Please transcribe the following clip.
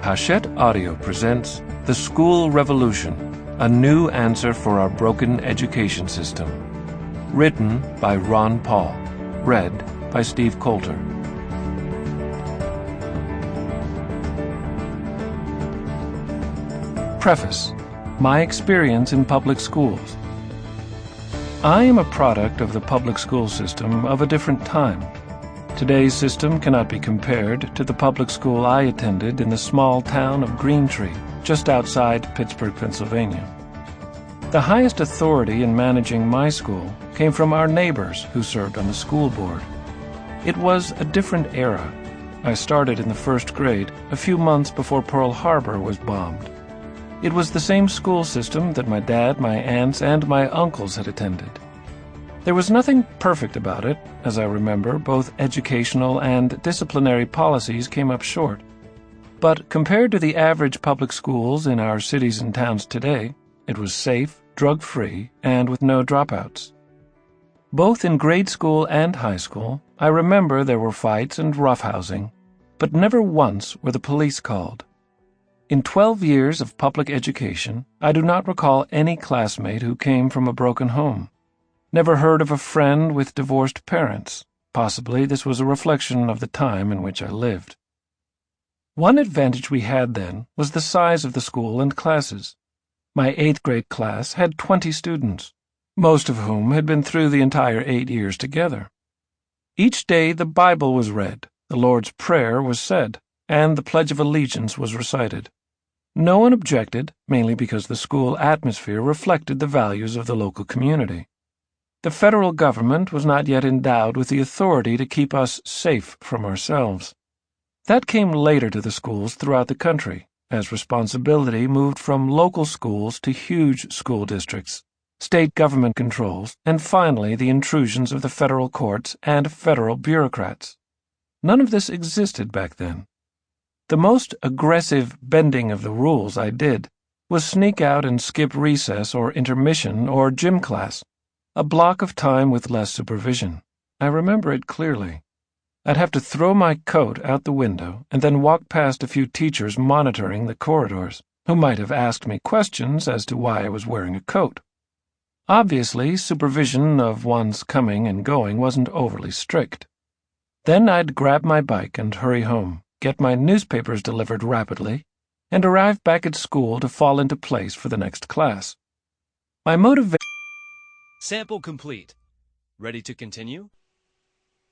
Hachette Audio presents The School Revolution, a new answer for our broken education system. Written by Ron Paul. Read by Steve Coulter. Preface. My experience in public schools. I am a product of the public school system of a different time. Today's system cannot be compared to the public school I attended in the small town of Greentree, just outside Pittsburgh, Pennsylvania. The highest authority in managing my school came from our neighbors who served on the school board. It was a different era. I started in the first grade a few months before Pearl Harbor was bombed. It was the same school system that my dad, my aunts, and my uncles had attended. There was nothing perfect about it. As I remember, both educational and disciplinary policies came up short. But compared to the average public schools in our cities and towns today, it was safe, drug-free, and with no dropouts. Both in grade school and high school, I remember there were fights and roughhousing, but never once were the police called. In 12 years of public education, I do not recall any classmate who came from a broken home. Never heard of a friend with divorced parents. Possibly this was a reflection of the time in which I lived. One advantage we had then was the size of the school and classes. My 8th grade class had 20 students, most of whom had been through the entire 8 years together. Each day the Bible was read, the Lord's Prayer was said, and the Pledge of Allegiance was recited. No one objected, mainly because the school atmosphere reflected the values of the local community. The federal government was not yet endowed with the authority to keep us safe from ourselves. That came later to the schools throughout the country, as responsibility moved from local schools to huge school districts, state government controls, and finally the intrusions of the federal courts and federal bureaucrats. None of this existed back then. The most aggressive bending of the rules I did was sneak out and skip recess or intermission or gym class, a block of time with less supervision. I remember it clearly. I'd have to throw my coat out the window and then walk past a few teachers monitoring the corridors, who might have asked me questions as to why I was wearing a coat. Obviously, supervision of one's coming and going wasn't overly strict. Then I'd grab my bike and hurry home, get my newspapers delivered rapidly, and arrive back at school to fall into place for the next class. My motivation... Sample complete. Ready to continue?